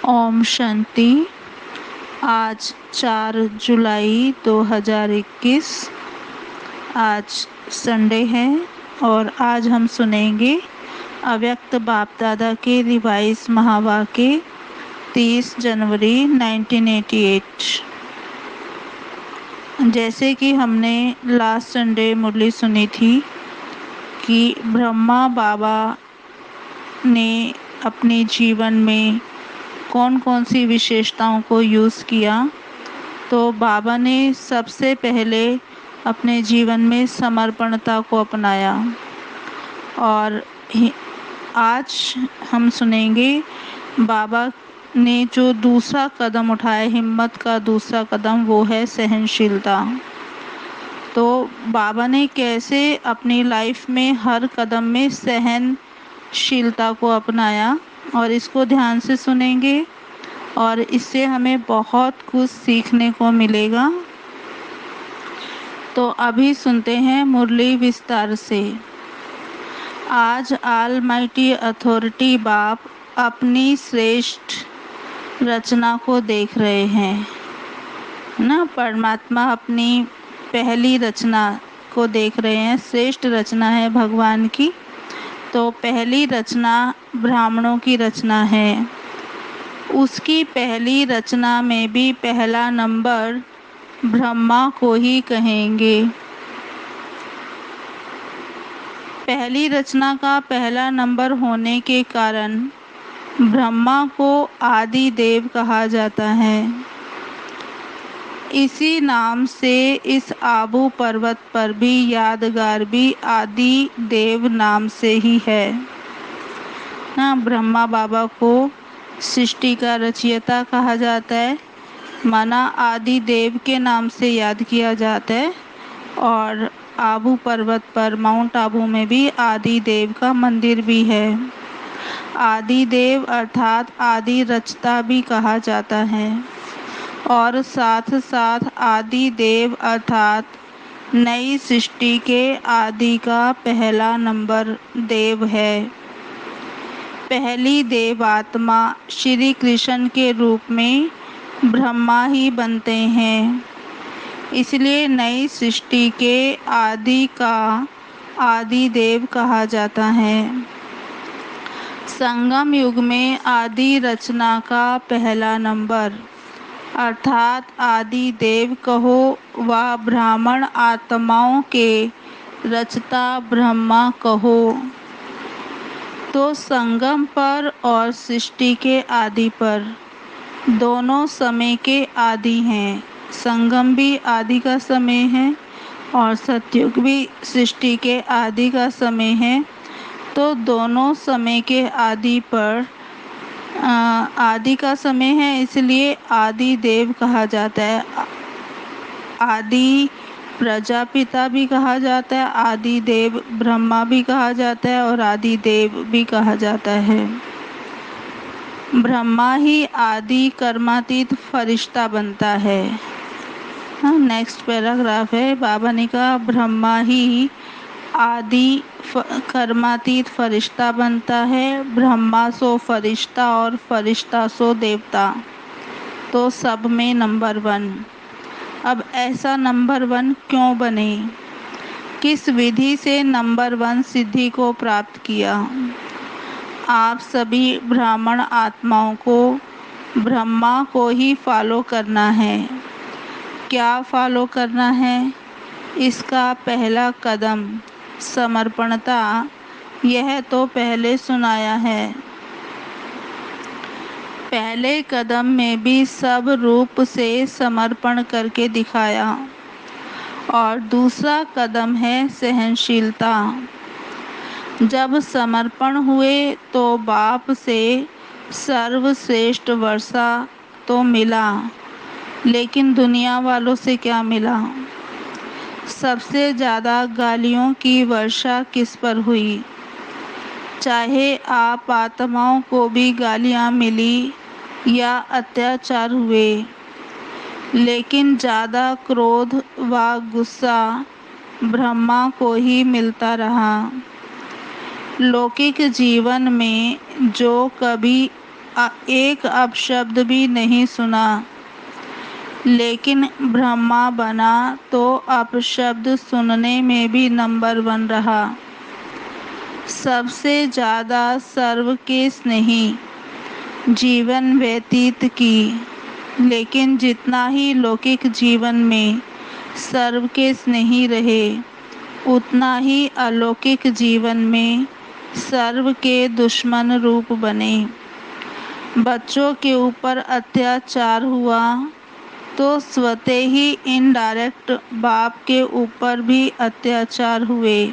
ओम शांति। आज 4 जुलाई 2021 आज संडे है और आज हम सुनेंगे अव्यक्त बाप दादा के रिवाइज महावाक्य 30 जनवरी 1988। जैसे कि हमने लास्ट संडे मुरली सुनी थी कि ब्रह्मा बाबा ने अपने जीवन में कौन कौन सी विशेषताओं को यूज़ किया, तो बाबा ने सबसे पहले अपने जीवन में समर्पणता को अपनाया। और आज हम सुनेंगे बाबा ने जो दूसरा कदम उठाया, हिम्मत का दूसरा कदम, वो है सहनशीलता। तो बाबा ने कैसे अपनी लाइफ में हर कदम में सहनशीलता को अपनाया और इसको ध्यान से सुनेंगे और इससे हमें बहुत कुछ सीखने को मिलेगा। तो अभी सुनते हैं मुरली विस्तार से। आज ऑलमाइटी अथॉरिटी बाप अपनी श्रेष्ठ रचना को देख रहे हैं ना। परमात्मा अपनी पहली रचना को देख रहे हैं। श्रेष्ठ रचना है भगवान की। तो पहली रचना ब्राह्मणों की रचना है। उसकी पहली रचना में भी पहला नंबर ब्रह्मा को ही कहेंगे। पहली रचना का पहला नंबर होने के कारण ब्रह्मा को आदि देव कहा जाता है। इसी नाम से इस आबू पर्वत पर भी यादगार भी आदि देव नाम से ही है ना। ब्रह्मा बाबा को सृष्टि का रचयिता कहा जाता है, माना आदि देव के नाम से याद किया जाता है। और आबू पर्वत पर, माउंट आबू में भी आदि देव का मंदिर भी है। आदि देव अर्थात आदि रचता भी कहा जाता है और साथ साथ आदि देव अर्थात नई सृष्टि के आदि का पहला नंबर देव है। पहली देवात्मा श्री कृष्ण के रूप में ब्रह्मा ही बनते हैं। इसलिए नई सृष्टि के आदि का आदि देव कहा जाता है। संगम युग में आदि रचना का पहला नंबर अर्थात आदि देव कहो व ब्राह्मण आत्माओं के रचता ब्रह्मा कहो, तो संगम पर और सृष्टि के आदि पर दोनों समय के आदि हैं। संगम भी आदि का समय है और सतयुग भी सृष्टि के आदि का समय है। तो दोनों समय के आदि पर आदि का समय है, इसलिए आदि देव कहा जाता है। आदि प्रजापिता भी कहा जाता है, आदि देव ब्रह्मा भी कहा जाता है और आदि देव भी कहा जाता है। ब्रह्मा ही आदि कर्मातीत फरिश्ता बनता है। नेक्स्ट पैराग्राफ है। बाबा ने कहा ब्रह्मा ही आदि कर्मातीत फरिश्ता बनता है। ब्रह्मा सो फरिश्ता और फरिश्ता सो देवता, तो सब में नंबर 1। अब ऐसा नंबर 1 क्यों बने? किस विधि से नंबर 1 सिद्धि को प्राप्त किया? आप सभी ब्राह्मण आत्माओं को ब्रह्मा को ही फॉलो करना है। क्या फॉलो करना है? इसका पहला कदम समर्पणता, यह तो पहले सुनाया है। पहले कदम में भी सब रूप से समर्पण करके दिखाया। और दूसरा कदम है सहनशीलता। जब समर्पण हुए तो बाप से सर्वश्रेष्ठ वर्षा तो मिला, लेकिन दुनिया वालों से क्या मिला? सबसे ज़्यादा गालियों की वर्षा किस पर हुई? चाहे आप आत्माओं को भी गालियाँ मिली या अत्याचार हुए, लेकिन ज़्यादा क्रोध व गुस्सा ब्रह्मा को ही मिलता रहा। लौकिक जीवन में जो कभी एक अपशब्द भी नहीं सुना, लेकिन ब्रह्मा बना तो अपशब्द सुनने में भी नंबर 1 रहा। सबसे ज़्यादा सर्व के स्नेही जीवन व्यतीत की, लेकिन जितना ही लौकिक जीवन में सर्व के स्नेही रहे, उतना ही अलौकिक जीवन में सर्व के दुश्मन रूप बने। बच्चों के ऊपर अत्याचार हुआ तो स्वतः ही इनडायरेक्ट बाप के ऊपर भी अत्याचार हुए,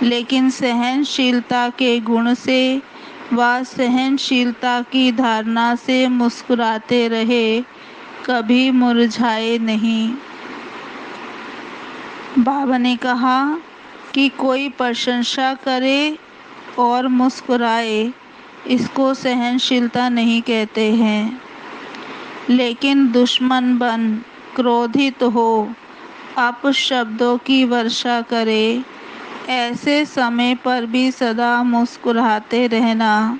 लेकिन सहनशीलता के गुण से व सहनशीलता की धारणा से मुस्कुराते रहे, कभी मुरझाए नहीं। बाबा ने कहा कि कोई प्रशंसा करे और मुस्कुराए, इसको सहनशीलता नहीं कहते हैं, लेकिन दुश्मन बन क्रोधित हो अपशब्दों की वर्षा करे, ऐसे समय पर भी सदा मुस्कुराते रहना,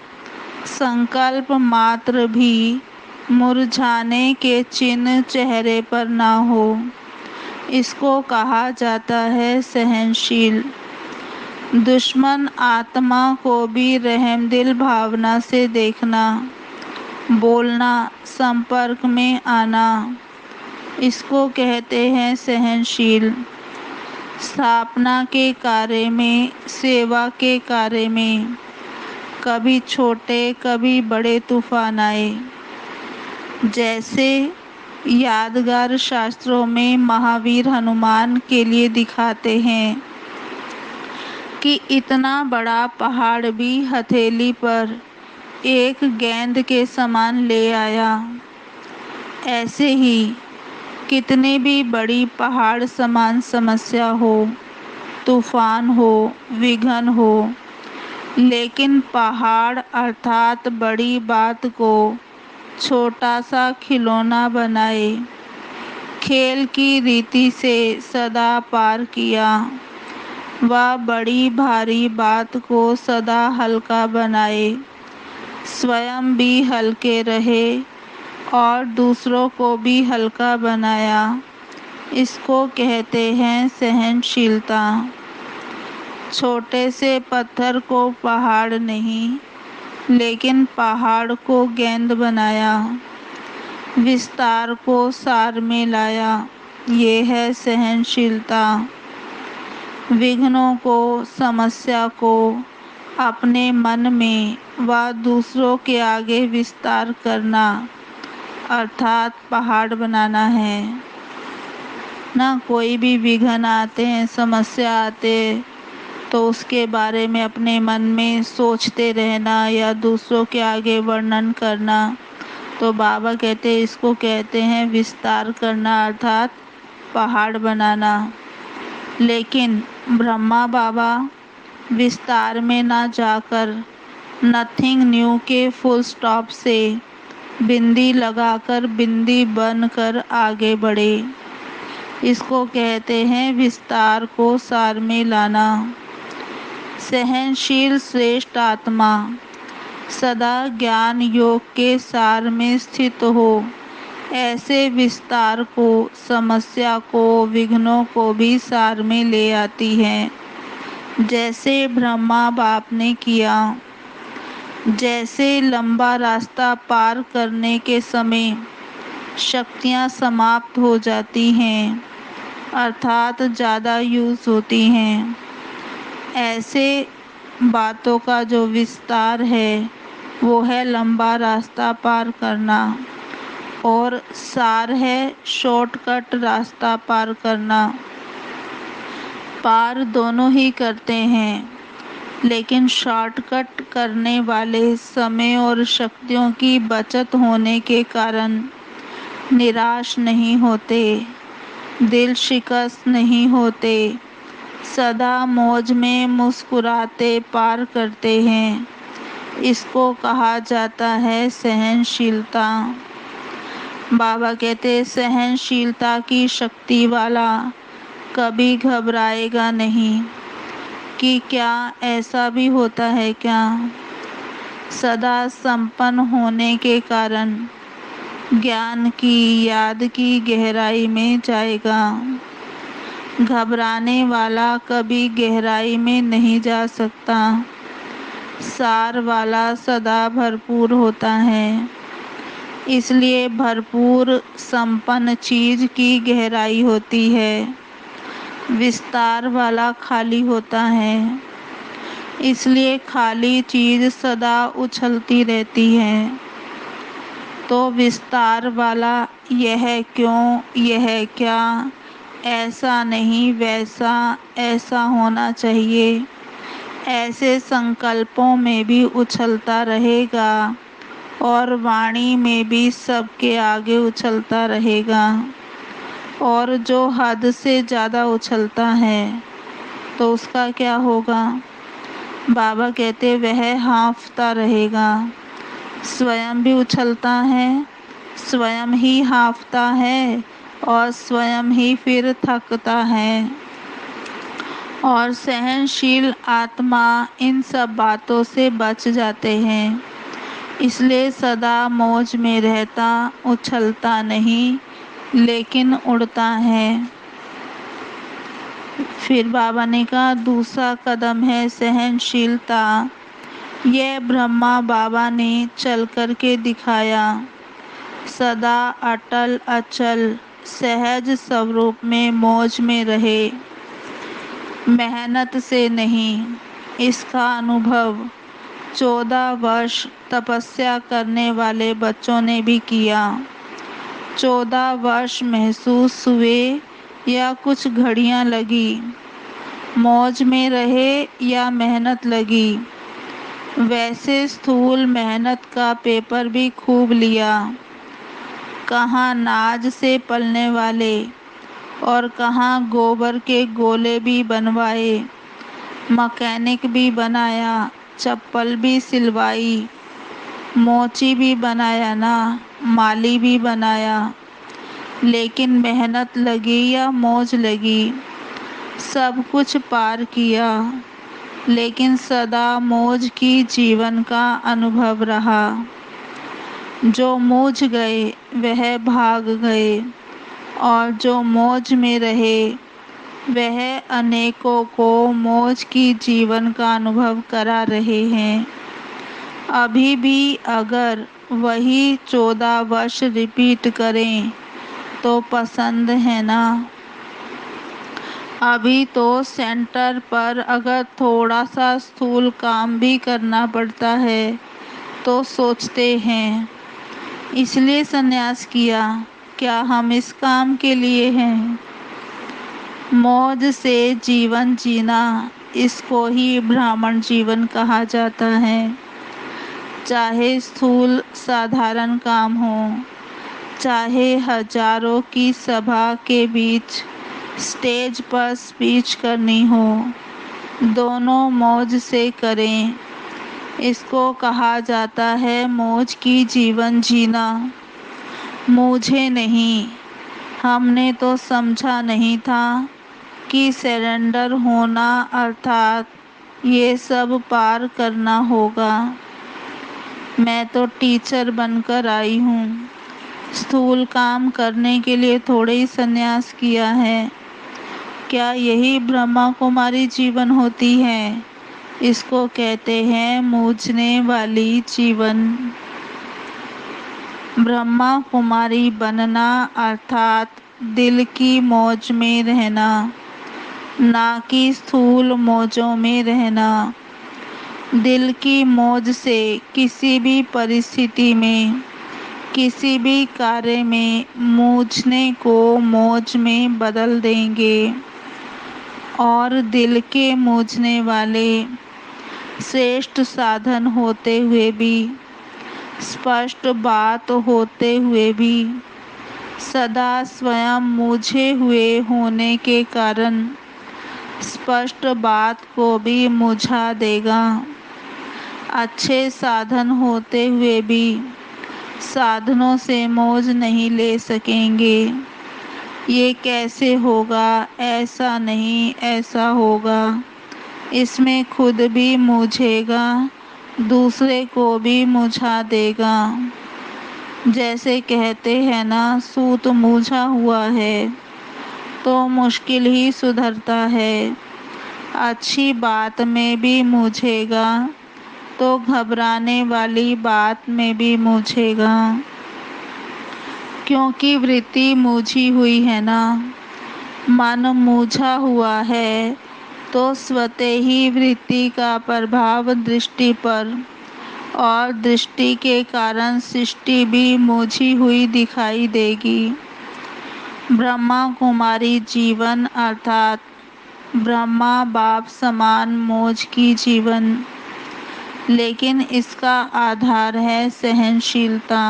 संकल्प मात्र भी मुरझाने के चिन्ह चेहरे पर ना हो, इसको कहा जाता है सहनशील। दुश्मन आत्मा को भी रहमदिल भावना से देखना, बोलना, संपर्क में आना, इसको कहते हैं सहनशील। स्थापना के कार्य में, सेवा के कार्य में कभी छोटे कभी बड़े तूफान आए। जैसे यादगार शास्त्रों में महावीर हनुमान के लिए दिखाते हैं कि इतना बड़ा पहाड़ भी हथेली पर एक गेंद के समान ले आया। ऐसे ही कितने भी बड़ी पहाड़ समान समस्या हो, तूफान हो, विघ्न हो, लेकिन पहाड़ अर्थात बड़ी बात को छोटा सा खिलौना बनाए, खेल की रीति से सदा पार किया, वह बड़ी भारी बात को सदा हल्का बनाए, स्वयं भी हल्के रहे और दूसरों को भी हल्का बनाया, इसको कहते हैं सहनशीलता। छोटे से पत्थर को पहाड़ नहीं, लेकिन पहाड़ को गेंद बनाया, विस्तार को सार में लाया, ये है सहनशीलता। विघ्नों को, समस्या को अपने मन में व दूसरों के आगे विस्तार करना, अर्थात पहाड़ बनाना है ना। कोई भी विघ्न आते हैं, समस्या आते, तो उसके बारे में अपने मन में सोचते रहना या दूसरों के आगे वर्णन करना, तो बाबा कहते हैं इसको कहते हैं विस्तार करना, अर्थात पहाड़ बनाना। लेकिन ब्रह्मा बाबा विस्तार में ना जाकर नथिंग न्यू के फुल स्टॉप से बिंदी लगाकर बिंदी बनकर आगे बढ़े, इसको कहते हैं विस्तार को सार में लाना। सहनशील श्रेष्ठ आत्मा सदा ज्ञान योग के सार में स्थित हो, ऐसे विस्तार को, समस्या को, विघ्नों को भी सार में ले आती है, जैसे ब्रह्मा बाप ने किया। जैसे लंबा रास्ता पार करने के समय शक्तियाँ समाप्त हो जाती हैं, अर्थात ज़्यादा यूज़ होती हैं, ऐसे बातों का जो विस्तार है वो है लंबा रास्ता पार करना, और सार है शॉर्टकट रास्ता पार करना। पार दोनों ही करते हैं, लेकिन शॉर्टकट करने वाले समय और शक्तियों की बचत होने के कारण निराश नहीं होते, दिल शिकस्त नहीं होते, सदा मौज में मुस्कुराते पार करते हैं, इसको कहा जाता है सहनशीलता। बाबा कहते सहनशीलता की शक्ति वाला कभी घबराएगा नहीं कि क्या ऐसा भी होता है क्या। सदा संपन्न होने के कारण ज्ञान की याद की गहराई में जाएगा। घबराने वाला कभी गहराई में नहीं जा सकता। सार वाला सदा भरपूर होता है, इसलिए भरपूर संपन्न चीज की गहराई होती है। विस्तार वाला खाली होता है, इसलिए खाली चीज सदा उछलती रहती है। तो विस्तार वाला यह क्यों, यह क्या, ऐसा नहीं, वैसा, ऐसा होना चाहिए, ऐसे संकल्पों में भी उछलता रहेगा और वाणी में भी सबके आगे उछलता रहेगा। और जो हद से ज़्यादा उछलता है तो उसका क्या होगा? बाबा कहते वह हाँफता रहेगा। स्वयं भी उछलता है, स्वयं ही हाँफता है और स्वयं ही फिर थकता है। और सहनशील आत्मा इन सब बातों से बच जाते हैं, इसलिए सदा मौज में रहता, उछलता नहीं लेकिन उड़ता है। फिर बाबा ने कहा दूसरा कदम है सहनशीलता। यह ब्रह्मा बाबा ने चल कर के दिखाया। सदा अटल अचल सहज स्वरूप में मौज में रहे, मेहनत से नहीं। इसका अनुभव 14 वर्ष तपस्या करने वाले बच्चों ने भी किया। 14 वर्ष महसूस हुए या कुछ घड़ियां लगी, मौज में रहे या मेहनत लगी। वैसे स्थूल मेहनत का पेपर भी खूब लिया। कहाँ नाज से पलने वाले और कहाँ गोबर के गोले भी बनवाए, मैकेनिक भी बनाया, चप्पल भी सिलवाई, मोची भी बनाया ना, माली भी बनाया। लेकिन मेहनत लगी या मौज लगी, सब कुछ पार किया, लेकिन सदा मौज की जीवन का अनुभव रहा। जो मूझ गए वह भाग गए और जो मौज में रहे वह अनेकों को मौज की जीवन का अनुभव करा रहे हैं। अभी भी अगर वही 14 वर्ष रिपीट करें तो पसंद है ना? अभी तो सेंटर पर अगर थोड़ा सा स्थूल काम भी करना पड़ता है तो सोचते हैं इसलिए संन्यास किया, क्या हम इस काम के लिए हैं? मौज से जीवन जीना, इसको ही ब्राह्मण जीवन कहा जाता है। चाहे स्थूल साधारण काम हो, चाहे हजारों की सभा के बीच स्टेज पर स्पीच करनी हो, दोनों मौज से करें। इसको कहा जाता है मौज की जीवन जीना। मुझे नहीं, हमने तो समझा नहीं था कि सरेंडर होना अर्थात ये सब पार करना होगा। मैं तो टीचर बनकर आई हूँ, स्थूल काम करने के लिए थोड़े ही संन्यास किया है। क्या यही ब्रह्मा कुमारी जीवन होती है? इसको कहते हैं मूझने वाली जीवन। ब्रह्मा कुमारी बनना अर्थात दिल की मौज में रहना, ना कि स्थूल मौजों में रहना। दिल की मौज से किसी भी परिस्थिति में, किसी भी कार्य में मूझने को मौज में बदल देंगे। और दिल के मूझने वाले श्रेष्ठ साधन होते हुए भी, स्पष्ट बात होते हुए भी, सदा स्वयं मूझे हुए होने के कारण स्पष्ट बात को भी मुझा देगा। अच्छे साधन होते हुए भी साधनों से मौज नहीं ले सकेंगे। ये कैसे होगा? ऐसा नहीं, ऐसा होगा। इसमें खुद भी मूझेगा दूसरे को भी मुझा देगा। जैसे कहते हैं ना, सूत मूझा हुआ है तो मुश्किल ही सुधरता है। अच्छी बात में भी मूझेगा तो घबराने वाली बात में भी मूझेगा, क्योंकि वृत्ति मूझी हुई है ना। मन मूझा हुआ है तो स्वतः ही वृत्ति का प्रभाव दृष्टि पर, और दृष्टि के कारण सृष्टि भी मूझी हुई दिखाई देगी। ब्रह्मा कुमारी जीवन अर्थात ब्रह्मा बाप समान मौज की जीवन, लेकिन इसका आधार है सहनशीलता।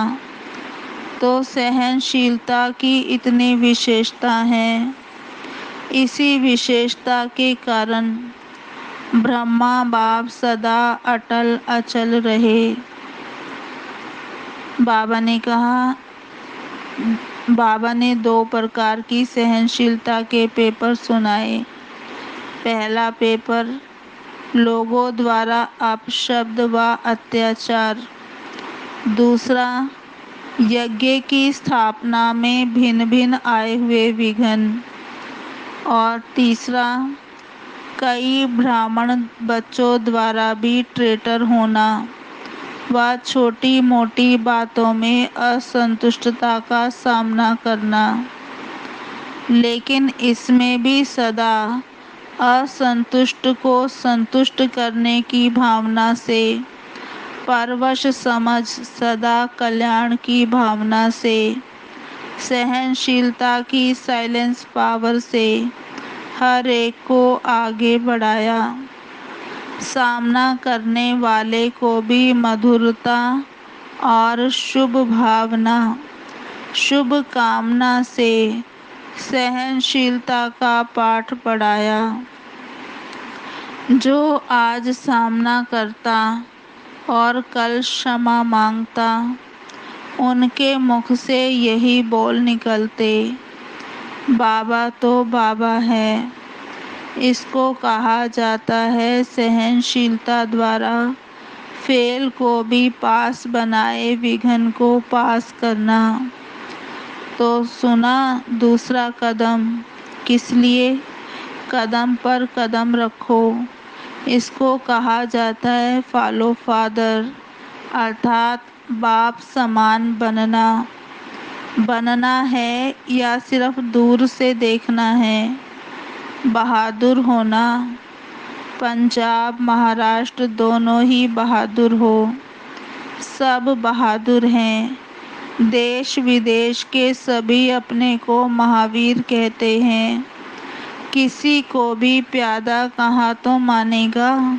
तो सहनशीलता की इतनी विशेषता है, इसी विशेषता के कारण ब्रह्मा बाप सदा अटल अचल रहे। बाबा ने 2 प्रकार की सहनशीलता के पेपर सुनाए। पहला पेपर, लोगों द्वारा अपशब्द व अत्याचार। दूसरा, यज्ञ की स्थापना में भिन्न भिन्न आए हुए विघ्न। और तीसरा, कई ब्राह्मण बच्चों द्वारा भी ट्रेटर होना व छोटी मोटी बातों में असंतुष्टता का सामना करना। लेकिन इसमें भी सदा असंतुष्ट को संतुष्ट करने की भावना से, परवश समझ सदा कल्याण की भावना से, सहनशीलता की साइलेंस पावर से हर एक को आगे बढ़ाया। सामना करने वाले को भी मधुरता और शुभ भावना, शुभ कामना से सहनशीलता का पाठ पढ़ाया। जो आज सामना करता और कल क्षमा मांगता, उनके मुख से यही बोल निकलते, बाबा तो बाबा है। इसको कहा जाता है सहनशीलता द्वारा फेल को भी पास बनाए विघ्न को पास करना। तो सुना दूसरा कदम, किस लिए? कदम पर कदम रखो। इसको कहा जाता है फॉलो फादर, अर्थात बाप समान बनना। बनना है या सिर्फ दूर से देखना है? बहादुर होना। पंजाब महाराष्ट्र दोनों ही बहादुर हो। सब बहादुर हैं। देश विदेश के सभी अपने को महावीर कहते हैं। किसी को भी प्यादा कहा तो मानेगा?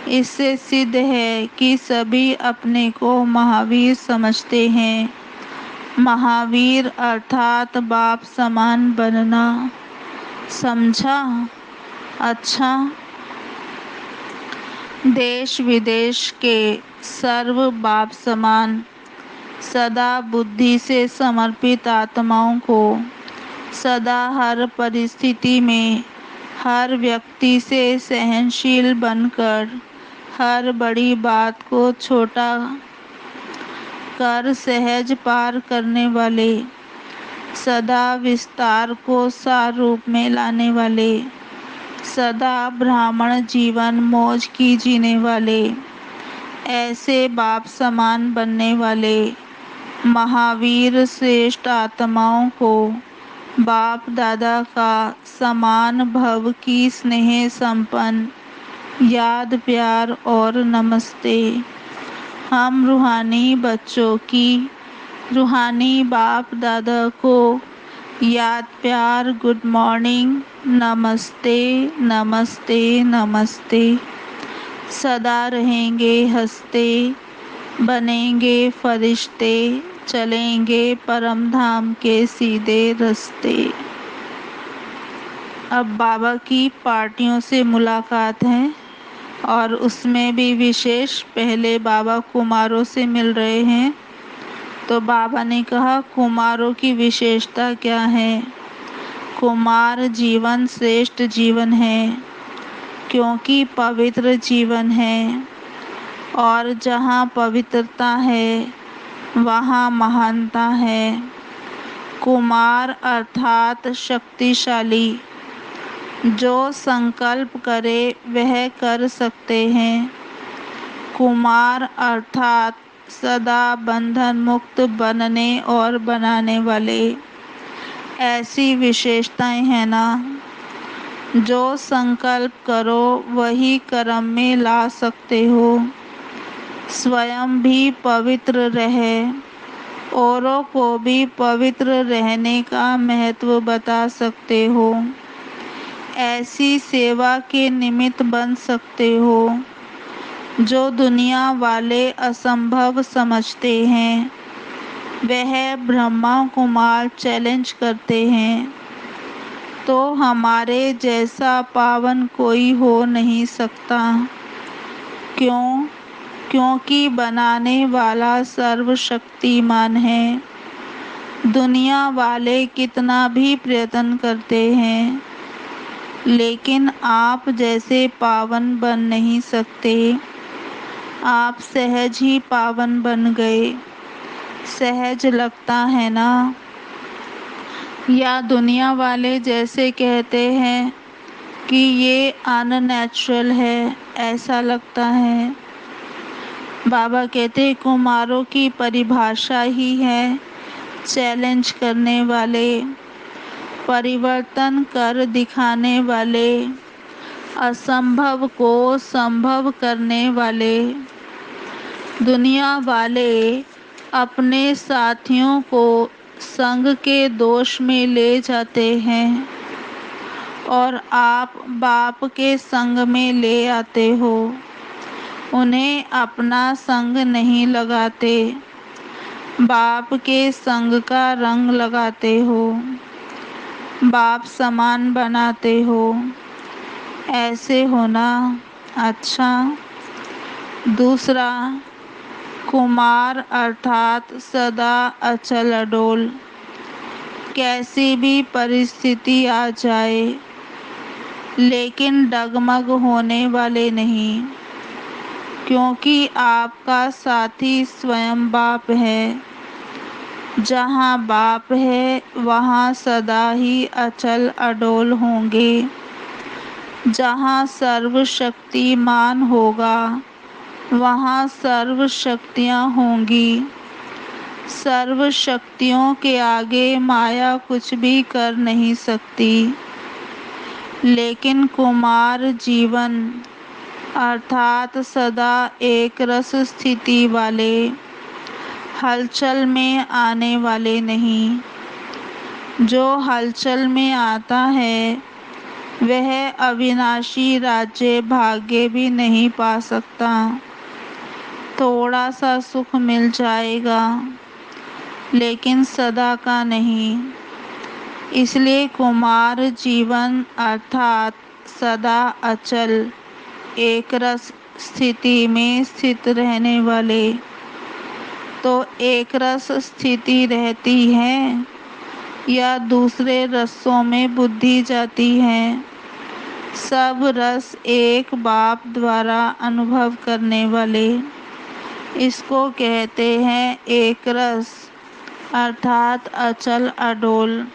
इससे सिद्ध है कि सभी अपने को महावीर समझते हैं। महावीर अर्थात बाप समान बनना। समझा? अच्छा, देश विदेश के सर्व बाप समान सदा बुद्धि से समर्पित आत्माओं को सदा हर परिस्थिति में हर व्यक्ति से सहनशील बनकर हर बड़ी बात को छोटा कर सहज पार करने वाले, सदा विस्तार को सार रूप में लाने वाले, सदा ब्राह्मण जीवन मौज की जीने वाले, ऐसे बाप समान बनने वाले महावीर श्रेष्ठ आत्माओं को बाप दादा का समान भव की स्नेह संपन्न याद प्यार और नमस्ते। हम रूहानी बच्चों की रूहानी बाप दादा को याद प्यार गुड मॉर्निंग, नमस्ते नमस्ते नमस्ते। सदा रहेंगे हंसते, बनेंगे फरिश्ते, चलेंगे परम धाम के सीधे रास्ते। अब बाबा की पार्टियों से मुलाकात है और उसमें भी विशेष पहले बाबा कुमारों से मिल रहे हैं। तो बाबा ने कहा कुमारों की विशेषता क्या है? कुमार जीवन श्रेष्ठ जीवन है, क्योंकि पवित्र जीवन है। और जहाँ पवित्रता है वहाँ महानता है। कुमार अर्थात शक्तिशाली। जो संकल्प करे वह कर सकते हैं। कुमार अर्थात सदा बंधन मुक्त बनने और बनाने वाले। ऐसी विशेषताएं हैं ना, जो संकल्प करो वही कर्म में ला सकते हो। स्वयं भी पवित्र रहे, औरों को भी पवित्र रहने का महत्व बता सकते हो। ऐसी सेवा के निमित्त बन सकते हो जो दुनिया वाले असंभव समझते हैं। वह ब्रह्मा कुमार चैलेंज करते हैं तो हमारे जैसा पावन कोई हो नहीं सकता। क्यों? क्योंकि बनाने वाला सर्वशक्तिमान है। दुनिया वाले कितना भी प्रयत्न करते हैं लेकिन आप जैसे पावन बन नहीं सकते। आप सहज ही पावन बन गए। सहज लगता है ना? या दुनिया वाले जैसे कहते हैं कि ये अननेचुरल है, ऐसा लगता है। बाबा कहते कुमारों की परिभाषा ही है चैलेंज करने वाले, परिवर्तन कर दिखाने वाले, असंभव को संभव करने वाले। दुनिया वाले अपने साथियों को संग के दोष में ले जाते हैं और आप बाप के संग में ले आते हो। उन्हें अपना संग नहीं लगाते, बाप के संग का रंग लगाते हो, बाप समान बनाते हो। ऐसे होना अच्छा। दूसरा, कुमार अर्थात सदा अचल अडोल। कैसी भी परिस्थिति आ जाए लेकिन डगमग होने वाले नहीं, क्योंकि आपका साथी स्वयं बाप है। जहाँ बाप है वहाँ सदा ही अचल अडोल होंगे। जहाँ सर्वशक्तिमान होगा वहाँ सर्व शक्तियाँ होंगी। सर्व शक्तियों के आगे माया कुछ भी कर नहीं सकती। लेकिन कुमार जीवन अर्थात सदा एक रस स्थिति वाले, हलचल में आने वाले नहीं। जो हलचल में आता है वह अविनाशी राज्य भाग्य भी नहीं पा सकता। थोड़ा सा सुख मिल जाएगा लेकिन सदा का नहीं। इसलिए कुमार जीवन अर्थात सदा अचल एक रस स्थिति में स्थित रहने वाले। तो एक रस स्थिति रहती है या दूसरे रसों में बुद्धि जाती है। सब रस एक बाप द्वारा अनुभव करने वाले। इसको कहते हैं एक रस अर्थात अचल अडोल।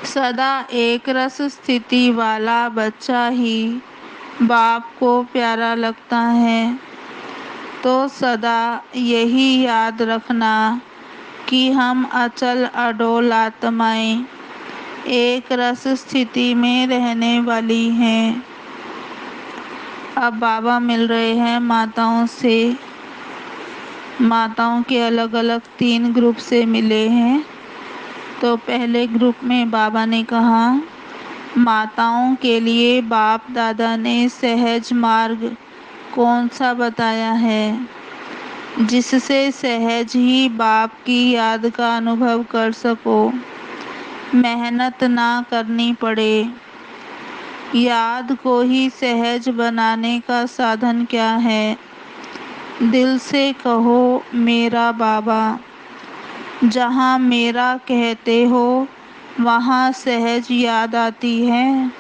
सदा एक रस स्थिति वाला बच्चा ही बाप को प्यारा लगता है। तो सदा यही याद रखना कि हम अचल अडोल आत्माएं एक रस स्थिति में रहने वाली हैं। अब बाबा मिल रहे हैं माताओं से। माताओं के अलग अलग 3 ग्रुप से मिले हैं। तो पहले ग्रुप में बाबा ने कहा माताओं के लिए बाप दादा ने सहज मार्ग कौन सा बताया है जिससे सहज ही बाप की याद का अनुभव कर सको, मेहनत ना करनी पड़े। याद को ही सहज बनाने का साधन क्या है? दिल से कहो मेरा बाबा। जहाँ मेरा कहते हो वहाँ सहज याद आती है।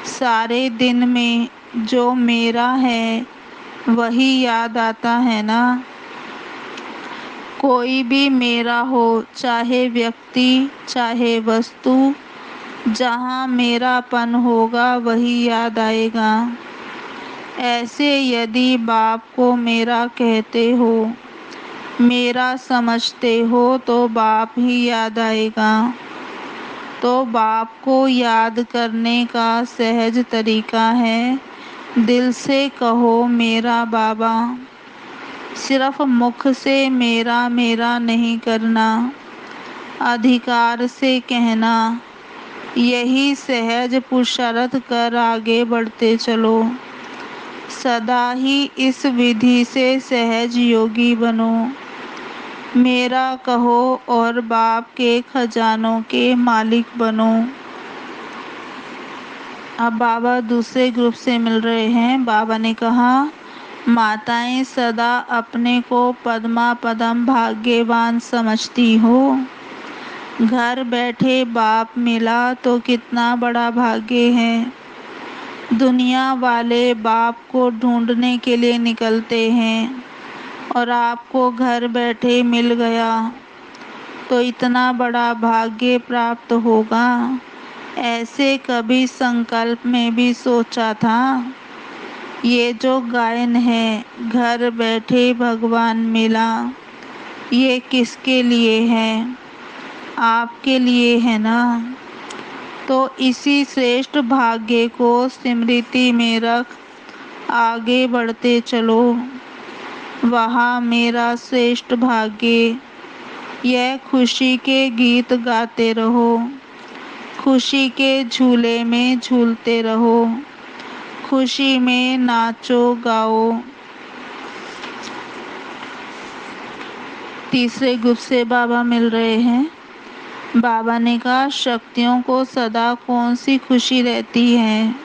सारे दिन में जो मेरा है वही याद आता है ना। कोई भी मेरा हो, चाहे व्यक्ति चाहे वस्तु, जहाँ मेरापन होगा वही याद आएगा। ऐसे यदि बाप को मेरा कहते हो, मेरा समझते हो, तो बाप ही याद आएगा। तो बाप को याद करने का सहज तरीका है, दिल से कहो मेरा बाबा। सिर्फ मुख से मेरा मेरा नहीं करना, अधिकार से कहना। यही सहज पुरुषार्थ कर आगे बढ़ते चलो। सदा ही इस विधि से सहज योगी बनो। मेरा कहो और बाप के खजानों के मालिक बनो। अब बाबा दूसरे ग्रुप से मिल रहे हैं। बाबा ने कहा, माताएं सदा अपने को पद्मा पदम भाग्यवान समझती हो। घर बैठे बाप मिला तो कितना बड़ा भाग्य है। दुनिया वाले बाप को ढूंढने के लिए निकलते हैं और आपको घर बैठे मिल गया तो इतना बड़ा भाग्य प्राप्त होगा, ऐसे कभी संकल्प में भी सोचा था? ये जो गायन है, घर बैठे भगवान मिला, ये किसके लिए है? आपके लिए है ना। तो इसी श्रेष्ठ भाग्य को स्मृति में रख आगे बढ़ते चलो। वहाँ मेरा श्रेष्ठ भाग्य, यह खुशी के गीत गाते रहो, खुशी के झूले में झूलते रहो, खुशी में नाचो गाओ। तीसरे ग्रुप से बाबा मिल रहे हैं। बाबा ने कहा, शक्तियों को सदा कौन सी खुशी रहती है?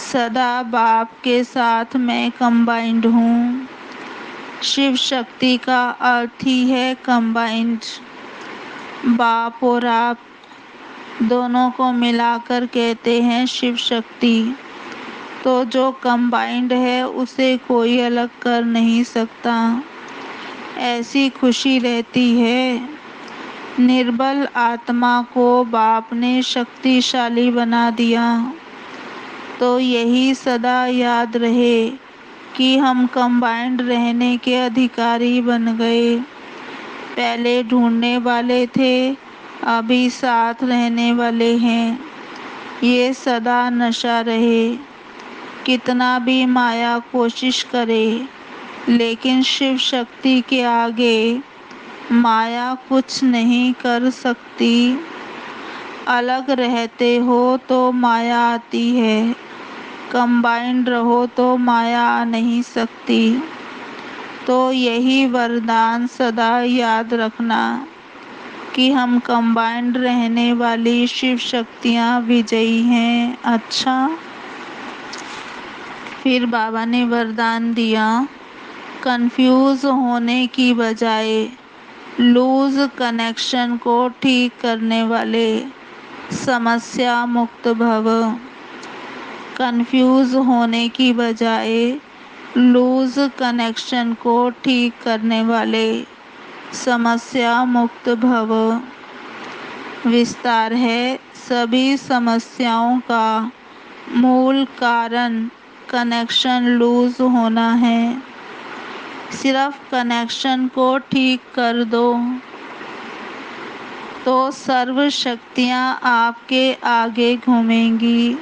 सदा बाप के साथ मैं कंबाइंड हूँ। शिव शक्ति का अर्थ ही है कंबाइंड। बाप और आप दोनों को मिलाकर कहते हैं शिव शक्ति। तो जो कंबाइंड है उसे कोई अलग कर नहीं सकता। ऐसी खुशी रहती है। निर्बल आत्मा को बाप ने शक्तिशाली बना दिया। तो यही सदा याद रहे कि हम कंबाइंड रहने के अधिकारी बन गए। पहले ढूंढने वाले थे, अभी साथ रहने वाले हैं। ये सदा नशा रहे। कितना भी माया कोशिश करे, लेकिन शिव शक्ति के आगे माया कुछ नहीं कर सकती। अलग रहते हो तो माया आती है, कंबाइंड रहो तो माया आ नहीं सकती। तो यही वरदान सदा याद रखना कि हम कंबाइंड रहने वाली शिव शक्तियाँ विजयी हैं। अच्छा, फिर बाबा ने वरदान दिया, कंफ्यूज होने की बजाय लूज कनेक्शन को ठीक करने वाले समस्या मुक्त भव। कंफ्यूज होने की बजाय लूज कनेक्शन को ठीक करने वाले समस्या मुक्त भव। विस्तार है, सभी समस्याओं का मूल कारण कनेक्शन लूज होना है। सिर्फ कनेक्शन को ठीक कर दो तो सर्व शक्तियाँ आपके आगे घूमेंगी।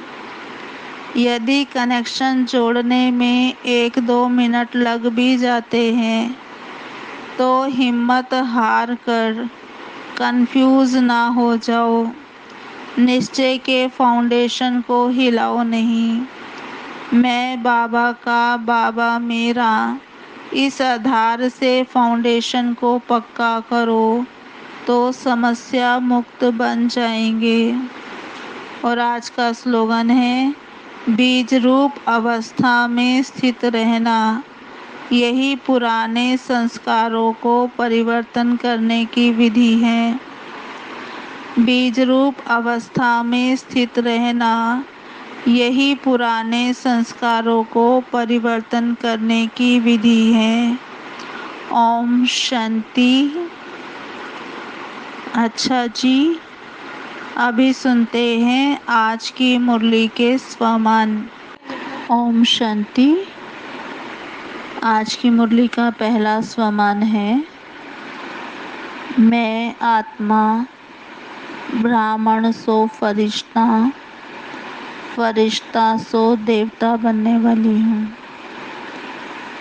यदि कनेक्शन जोड़ने में 1-2 मिनट लग भी जाते हैं तो हिम्मत हार कर कंफ्यूज ना हो जाओ। निश्चय के फाउंडेशन को हिलाओ नहीं। मैं बाबा का, बाबा मेरा, इस आधार से फाउंडेशन को पक्का करो तो समस्या मुक्त बन जाएंगे। और आज का स्लोगन है, बीज रूप अवस्था में स्थित रहना। यही पुराने संस्कारों को परिवर्तन करने की विधि है। बीज रूप अवस्था में स्थित रहना, यही पुराने संस्कारों को परिवर्तन करने की विधि है। ओम शांति। अच्छा जी, अभी सुनते हैं आज की मुरली के स्वमान। ओम शांति। आज की मुरली का पहला स्वमान है, मैं आत्मा ब्राह्मण सो फरिश्ता, फरिश्ता सो देवता बनने वाली हूँ।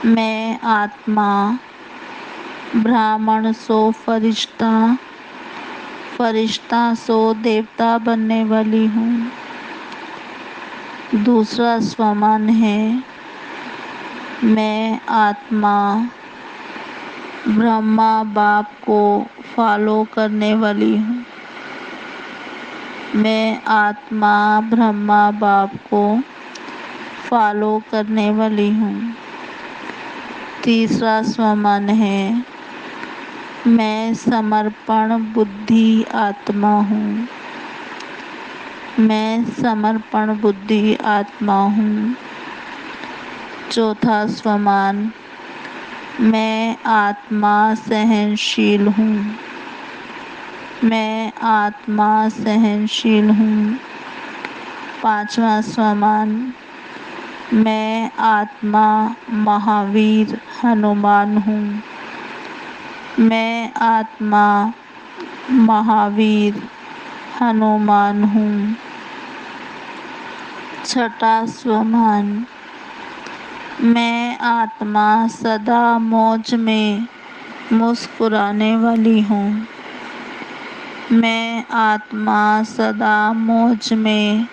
मैं आत्मा ब्राह्मण सो फरिश्ता, फरिश्ता सो देवता बनने वाली हूँ। दूसरा स्वमान है, मैं आत्मा ब्रह्मा बाप को फॉलो करने वाली हूँ। मैं आत्मा ब्रह्मा बाप को फॉलो करने वाली हूँ। तीसरा स्वमान है, मैं समर्पण बुद्धि आत्मा हूँ। मैं समर्पण बुद्धि आत्मा हूँ। चौथा स्वमान, मैं आत्मा सहनशील हूँ। मैं आत्मा सहनशील हूँ। पांचवा स्वमान, मैं आत्मा महावीर हनुमान हूँ। मैं आत्मा महावीर हनुमान हूँ। छठा स्वमान, मैं आत्मा सदा मौज में मुस्कुराने वाली हूँ। मैं आत्मा सदा मौज में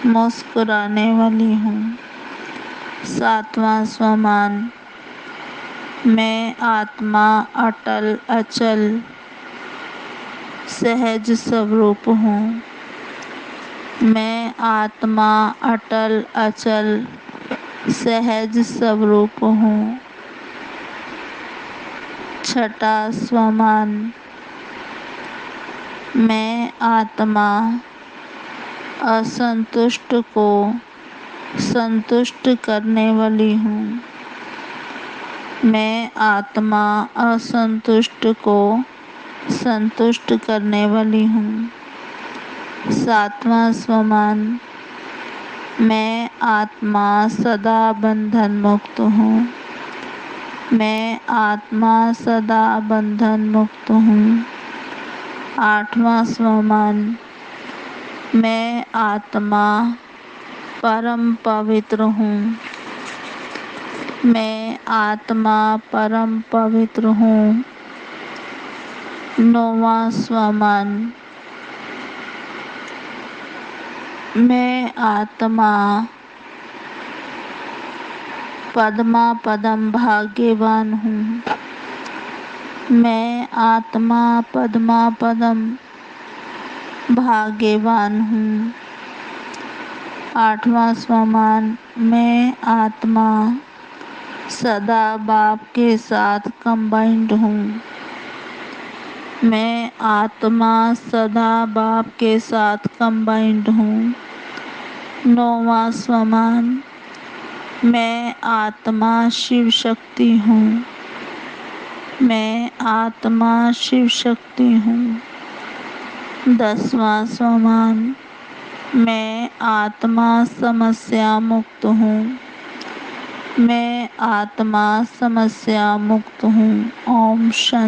मुस्कुराने वाली हूँ। सातवां स्वमान, मैं आत्मा अटल अचल सहज स्वरूप हूँ। मैं आत्मा अटल अचल सहज स्वरूप हूँ। छठा स्वमान, मैं आत्मा असंतुष्ट को संतुष्ट करने वाली हूँ। मैं आत्मा असंतुष्ट को संतुष्ट करने वाली हूँ। सातवां स्वमान, मैं आत्मा सदा बंधन मुक्त हूँ। मैं आत्मा सदा बंधन मुक्त हूँ। आठवां स्वमान, मैं आत्मा परम पवित्र हूँ। मैं आत्मा परम पवित्र हूँ। नौवां स्वमान, मैं आत्मा पद्मा पदम भाग्यवान हूँ। मैं आत्मा पद्मा पदम भाग्यवान हूँ। आठवां स्वमान, मैं आत्मा सदा बाप के साथ कंबाइंड हूँ। मैं आत्मा सदा बाप के साथ कंबाइंड हूँ। नौवां स्वमान, मैं आत्मा शिव शक्ति हूँ। मैं आत्मा शिव शक्ति हूँ। 10वां स्वमान, मैं आत्मा समस्या मुक्त हूँ। मैं आत्मा समस्या मुक्त हूँ। ओम शांति।